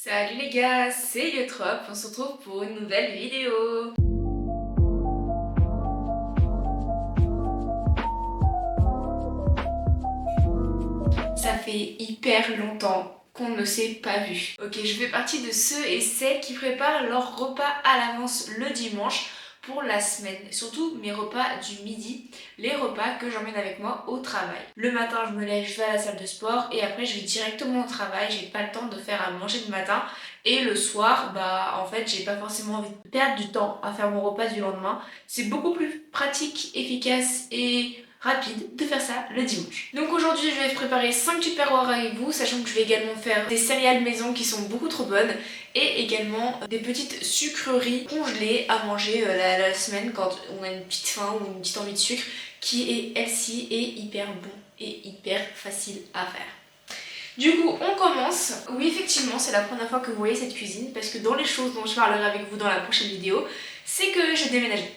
Salut les gars, c'est Yotrop, on se retrouve pour une nouvelle vidéo. Ça fait hyper longtemps qu'on ne s'est pas vu. Ok, je fais partie de ceux et celles qui préparent leur repas à l'avance le dimanche pour la semaine. Surtout mes repas du midi, les repas que j'emmène avec moi au travail. Le matin, je me lève, je vais à la salle de sport et après je vais directement au travail. J'ai pas le temps de faire à manger le matin. Et le soir, en fait, j'ai pas forcément envie de perdre du temps à faire mon repas du lendemain. C'est beaucoup plus pratique, efficace et rapide de faire ça le dimanche. Donc aujourd'hui, je vais préparer 5 tupperwares avec vous, sachant que je vais également faire des céréales maison qui sont beaucoup trop bonnes et également des petites sucreries congelées à manger la semaine quand on a une petite faim ou une petite envie de sucre qui est healthy et hyper bon et hyper facile à faire. Du coup, on commence. Oui, effectivement, c'est la première fois que vous voyez cette cuisine parce que dans les choses dont je parlerai avec vous dans la prochaine vidéo, c'est que j'ai déménagé.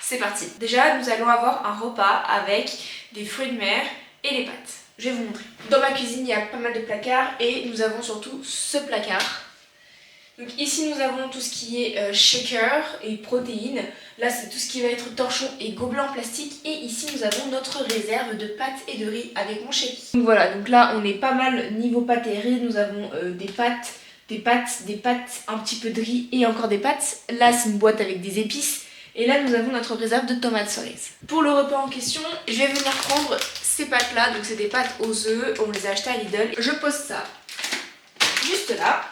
C'est parti. Déjà, nous allons avoir un repas avec des fruits de mer et des pâtes. Je vais vous montrer. Dans ma cuisine, il y a pas mal de placards et nous avons surtout ce placard. Donc ici, nous avons tout ce qui est shaker et protéines. Là, c'est tout ce qui va être torchon et gobelet en plastique. Et ici, nous avons notre réserve de pâtes et de riz avec mon shake. Donc voilà, donc là, on est pas mal niveau pâtes et riz. Nous avons des pâtes, un petit peu de riz et encore des pâtes. Là, c'est une boîte avec des épices. Et là, nous avons notre réserve de tomates cerises. Pour le repas en question, je vais venir prendre ces pâtes-là. Donc c'est des pâtes aux œufs, on les a achetées à Lidl. Je pose ça juste là.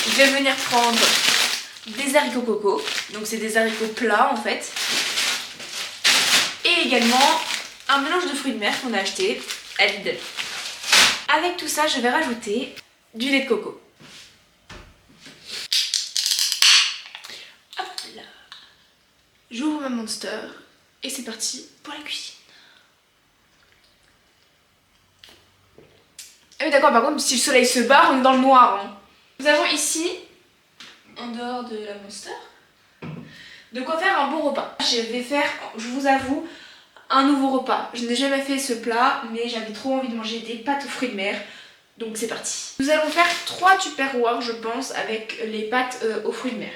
Je vais venir prendre des haricots coco. Donc c'est des haricots plats en fait. Et également un mélange de fruits de mer qu'on a acheté à Lidl. Avec tout ça, je vais rajouter du lait de coco. Hop là. J'ouvre ma Monster et c'est parti pour la cuisine. Ah oui d'accord, par contre si le soleil se barre, on est dans le noir. Hein. Nous avons ici, en dehors de la Monster, de quoi faire un bon repas. Je vais faire, je vous avoue, un nouveau repas. Je n'ai jamais fait ce plat, mais j'avais trop envie de manger des pâtes aux fruits de mer. Donc c'est parti. Nous allons faire 3 tupperwares, je pense, avec les pâtes aux fruits de mer.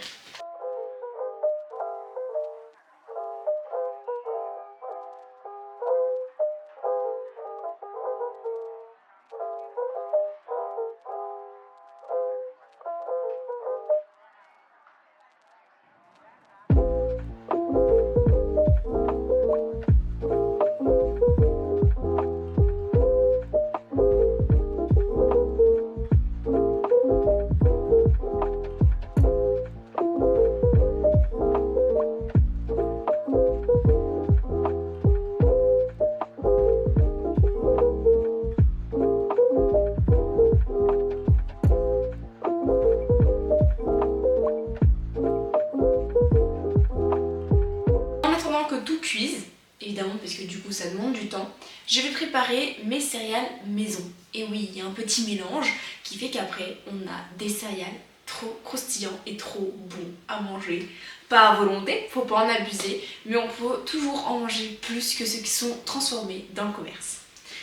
Évidemment parce que du coup ça demande du temps, je vais préparer mes céréales maison. Et oui, il y a un petit mélange qui fait qu'après on a des céréales trop croustillants et trop bons à manger. Pas à volonté, faut pas en abuser, mais on peut toujours en manger plus que ceux qui sont transformés dans le commerce.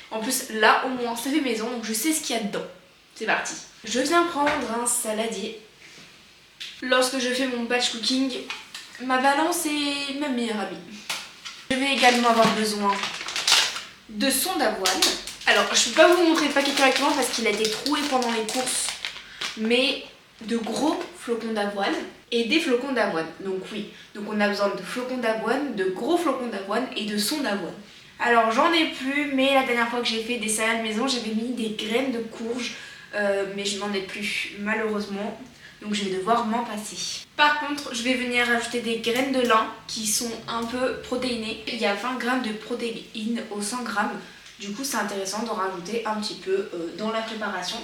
En plus là au moins ça fait maison, donc je sais ce qu'il y a dedans. C'est parti. Je viens prendre un saladier. Lorsque je fais mon batch cooking, ma balance est ma meilleure amie. Je vais également avoir besoin de son d'avoine. Alors, je ne peux pas vous montrer le paquet correctement parce qu'il a été troué pendant les courses, mais de gros flocons d'avoine et des flocons d'avoine. Donc oui, donc on a besoin de flocons d'avoine, de gros flocons d'avoine et de son d'avoine. Alors j'en ai plus, mais la dernière fois que j'ai fait des céréales maison, j'avais mis des graines de courge, mais je n'en ai plus malheureusement. Donc je vais devoir m'en passer. Par contre, je vais venir ajouter des graines de lin qui sont un peu protéinées. Il y a 20 grammes de protéines au 100 grammes. Du coup, c'est intéressant d'en rajouter un petit peu dans la préparation.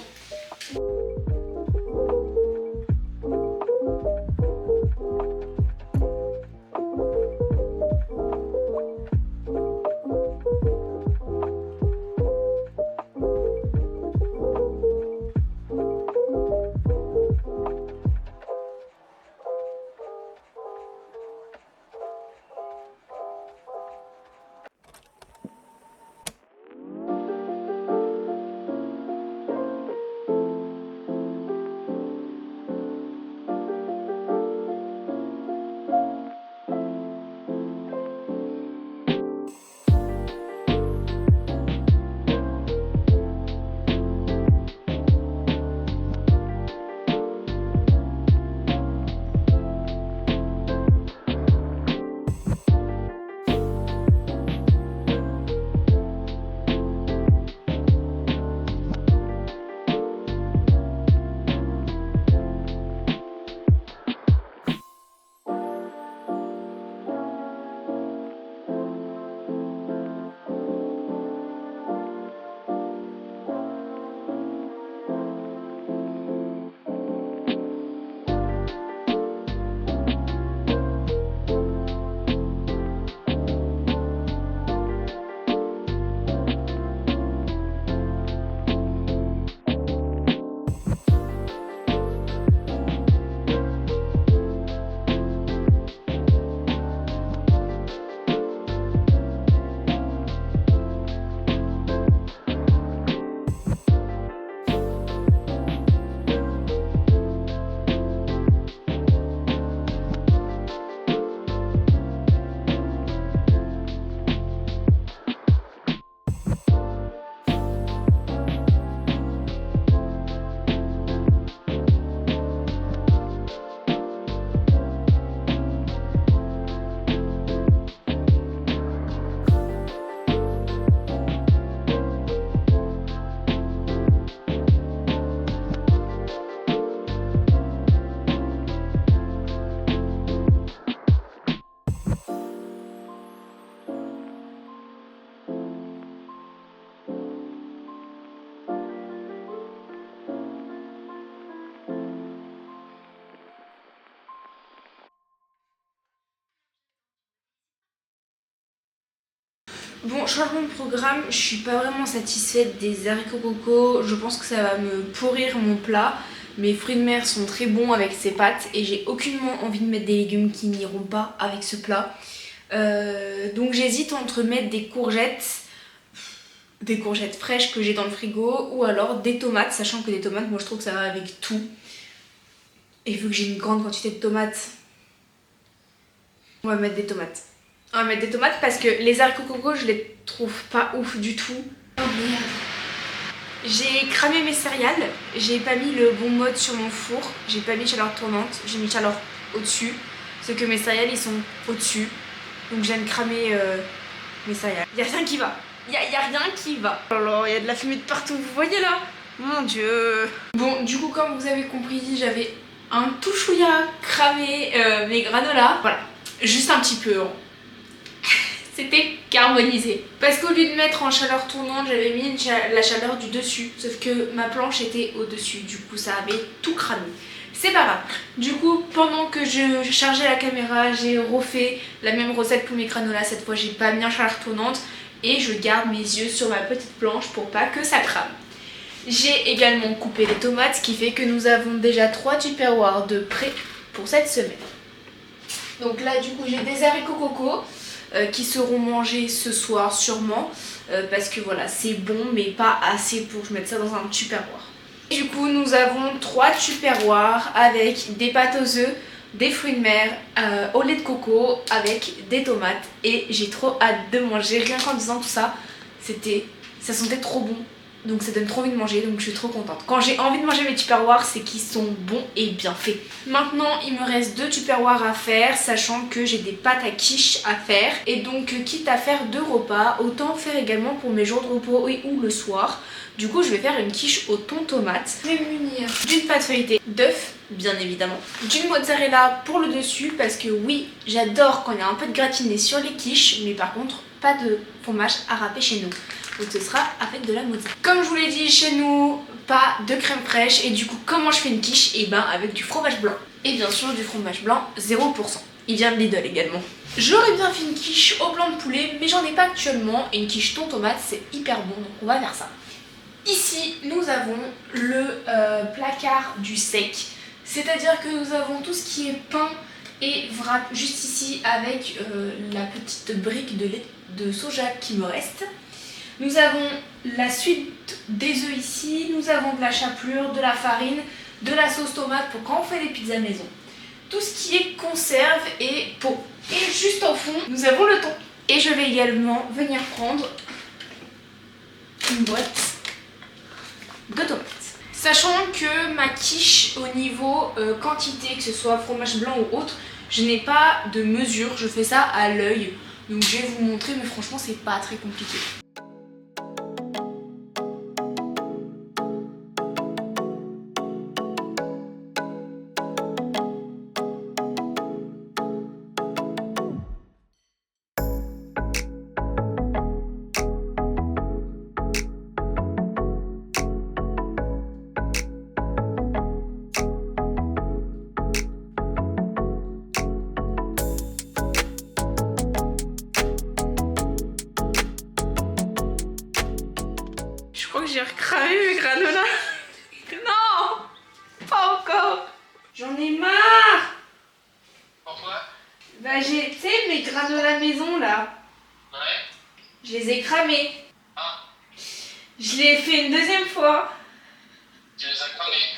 Bon, changement de programme, je suis pas vraiment satisfaite des haricots coco. Je pense que ça va me pourrir mon plat. Mes fruits de mer sont très bons avec ces pâtes et j'ai aucunement envie de mettre des légumes qui n'iront pas avec ce plat. Donc j'hésite entre mettre des courgettes fraîches que j'ai dans le frigo ou alors des tomates, sachant que des tomates, moi je trouve que ça va avec tout. Et vu que j'ai une grande quantité de tomates, on va mettre des tomates. On va mettre des tomates parce que les haricots coco, je les trouve pas ouf du tout. Oh merde. J'ai cramé mes céréales, j'ai pas mis le bon mode sur mon four, j'ai pas mis chaleur tournante, j'ai mis chaleur au-dessus. Parce que mes céréales ils sont au-dessus. Donc je viens de cramer mes céréales. Y'a rien qui va. Y a rien qui va. Oh là là, y a de la fumée de partout, vous voyez là? Mon dieu. Bon, du coup, comme vous avez compris, j'avais un tout chouïa cramé mes granolas. Voilà, juste un petit peu. Hein. C'était carbonisé. Parce qu'au lieu de mettre en chaleur tournante, j'avais mis la chaleur du dessus. Sauf que ma planche était au-dessus. Du coup, ça avait tout cramé. C'est pas grave. Du coup, pendant que je chargeais la caméra, j'ai refait la même recette pour mes granolas. Cette fois, j'ai pas mis en chaleur tournante. Et je garde mes yeux sur ma petite planche pour pas que ça crame. J'ai également coupé les tomates, ce qui fait que nous avons déjà 3 tupperwares de prêt pour cette semaine. Donc là, du coup, j'ai des haricots coco. Qui seront mangés ce soir sûrement parce que voilà, c'est bon mais pas assez pour que je mette ça dans un tupperware. Et du coup, nous avons 3 tupperwares avec des pâtes aux œufs, des fruits de mer au lait de coco avec des tomates et j'ai trop hâte de manger. Rien qu'en disant tout ça, ça sentait trop bon. Donc ça donne trop envie de manger, donc je suis trop contente. Quand j'ai envie de manger mes tupperwares, c'est qu'ils sont bons et bien faits. Maintenant, il me reste 2 tupperwares à faire, sachant que j'ai des pâtes à quiche à faire. Et donc, quitte à faire 2 repas, autant faire également pour mes jours de repos et ou le soir. Du coup, je vais faire une quiche au thon tomate. Je vais me munir d'une pâte feuilletée, d'œufs, bien évidemment, d'une mozzarella pour le dessus, parce que oui, j'adore quand il y a un peu de gratiné sur les quiches, mais par contre, pas de fromage à râper chez nous. Donc ce sera avec de la mozzarella. Comme je vous l'ai dit, chez nous, pas de crème fraîche. Et du coup, comment je fais une quiche? Et ben avec du fromage blanc. Et bien sûr du fromage blanc 0%. Il vient de Lidl également. J'aurais bien fait une quiche au blanc de poulet, mais j'en ai pas actuellement. Et une quiche thon tomate, c'est hyper bon, donc on va faire ça. Ici, nous avons le placard du sec. C'est-à-dire que nous avons tout ce qui est pain et wrap juste ici avec la petite brique de lait de soja qui me reste. Nous avons la suite des œufs ici, nous avons de la chapelure, de la farine, de la sauce tomate pour quand on fait les pizzas maison. Tout ce qui est conserve et pot. Et juste au fond, nous avons le thon. Et je vais également venir prendre une boîte de tomates. Sachant que ma quiche au niveau quantité, que ce soit fromage blanc ou autre, je n'ai pas de mesure, je fais ça à l'œil. Donc je vais vous montrer, mais franchement c'est pas très compliqué. Je crois que j'ai recramé mes granolas. Non, pas encore. J'en ai marre. Pourquoi? Bah j'ai, tu sais, mes granolas maison là. Ouais. Je les ai cramés. Ah. Je l'ai fait une deuxième fois. Tu les as cramés?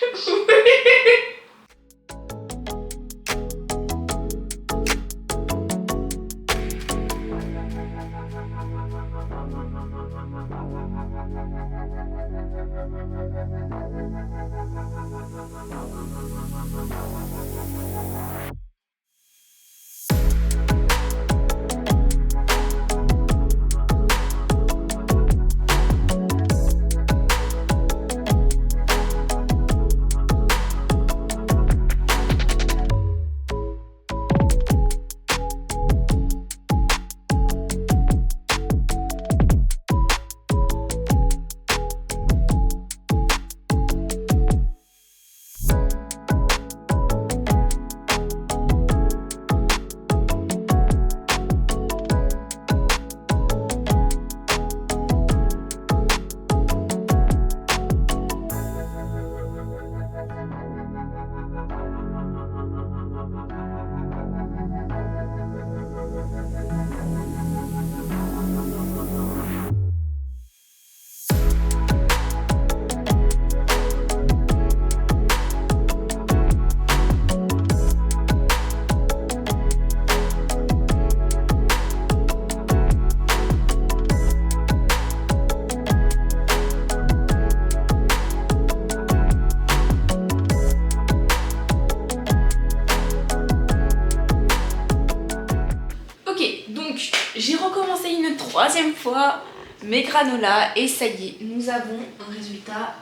troisième fois mes granolas et ça y est, nous avons un résultat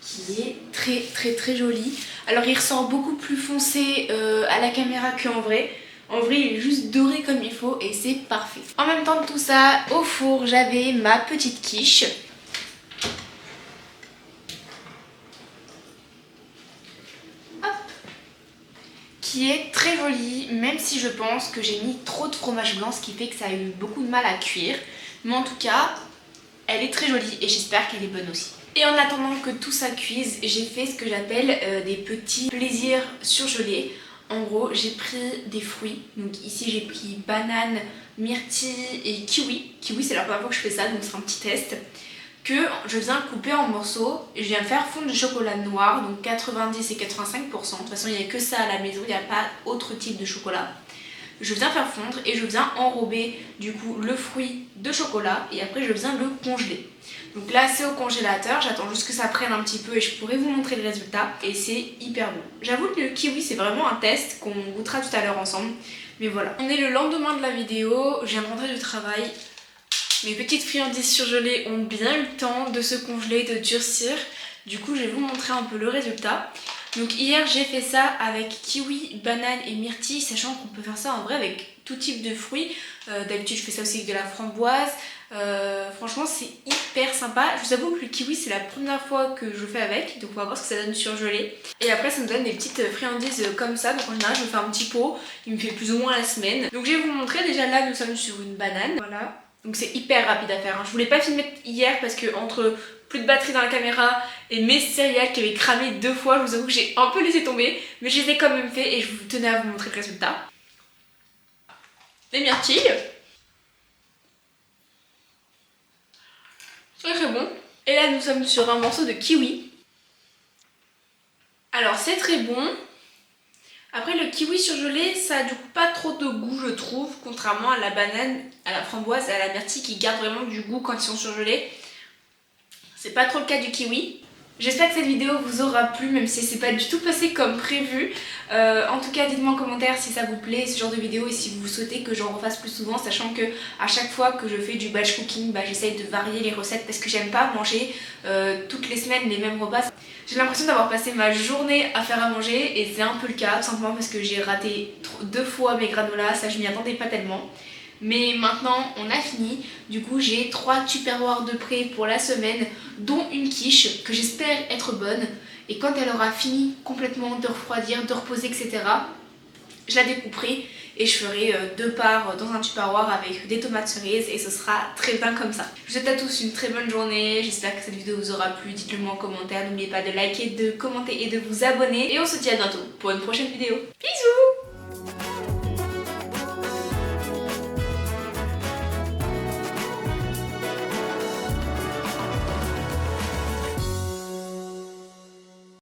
qui est très joli. Alors il ressort beaucoup plus foncé à la caméra qu'en vrai. En vrai il est juste doré comme il faut et c'est parfait. En même temps de tout ça, au four j'avais ma petite quiche. Hop. Qui est très jolie, même si je pense que j'ai mis trop de fromage blanc, ce qui fait que ça a eu beaucoup de mal à cuire. Mais en tout cas, elle est très jolie et j'espère qu'elle est bonne aussi. Et en attendant que tout ça cuise, j'ai fait ce que j'appelle des petits plaisirs surgelés. En gros, j'ai pris des fruits. Donc ici, j'ai pris banane, myrtille et kiwi. Kiwi, c'est la première fois que je fais ça, donc c'est un petit test. Que je viens couper en morceaux et je viens faire fondre du chocolat noir, donc 90 et 85%. De toute façon, il n'y a que ça à la maison, il n'y a pas autre type de chocolat. Je viens faire fondre et je viens enrober du coup le fruit de chocolat et après je viens le congeler. Donc là c'est au congélateur, j'attends juste que ça prenne un petit peu et je pourrai vous montrer le résultat et c'est hyper bon. J'avoue que le kiwi c'est vraiment un test qu'on goûtera tout à l'heure ensemble. Mais voilà, on est le lendemain de la vidéo, je viens de rentrer du travail. Mes petites friandises surgelées ont bien eu le temps de se congeler, de durcir. Du coup je vais vous montrer un peu le résultat. Donc hier j'ai fait ça avec kiwi, banane et myrtille, sachant qu'on peut faire ça en vrai avec tout type de fruits. D'habitude je fais ça aussi avec de la framboise. Franchement c'est hyper sympa. Je vous avoue que le kiwi c'est la première fois que je fais avec, donc on va voir ce que ça donne surgelé. Et après ça me donne des petites friandises comme ça, donc en général je me fais un petit pot, il me fait plus ou moins la semaine. Donc je vais vous montrer, déjà là nous sommes sur une banane, voilà. Donc c'est hyper rapide à faire, hein. Je voulais pas filmer hier parce que entre plus de batterie dans la caméra et mes céréales qui avaient cramé 2 fois, je vous avoue que j'ai un peu laissé tomber, mais je les ai quand même fait et je tenais à vous montrer le résultat. Les myrtilles. C'est très bon. Et là nous sommes sur un morceau de kiwi. Alors c'est très bon. Après le kiwi surgelé, ça a du coup pas trop de goût je trouve, contrairement à la banane, à la framboise et à la myrtille qui gardent vraiment du goût quand ils sont surgelés. C'est pas trop le cas du kiwi. J'espère que cette vidéo vous aura plu, même si c'est pas du tout passé comme prévu. En tout cas, dites-moi en commentaire si ça vous plaît ce genre de vidéo et si vous souhaitez que j'en refasse plus souvent, sachant que à chaque fois que je fais du batch cooking, j'essaye de varier les recettes parce que j'aime pas manger toutes les semaines les mêmes repas. J'ai l'impression d'avoir passé ma journée à faire à manger et c'est un peu le cas, tout simplement parce que j'ai raté 2 fois mes granolas, ça je m'y attendais pas tellement. Mais maintenant on a fini, du coup j'ai 3 tupperwares de prêt pour la semaine, dont une quiche que j'espère être bonne. Et quand elle aura fini complètement de refroidir, de reposer, etc., je la découperai et je ferai 2 parts dans un tupperware avec des tomates cerises et ce sera très bien comme ça. Je vous souhaite à tous une très bonne journée, j'espère que cette vidéo vous aura plu, dites-le moi en commentaire, n'oubliez pas de liker, de commenter et de vous abonner. Et on se dit à bientôt pour une prochaine vidéo. Bisous!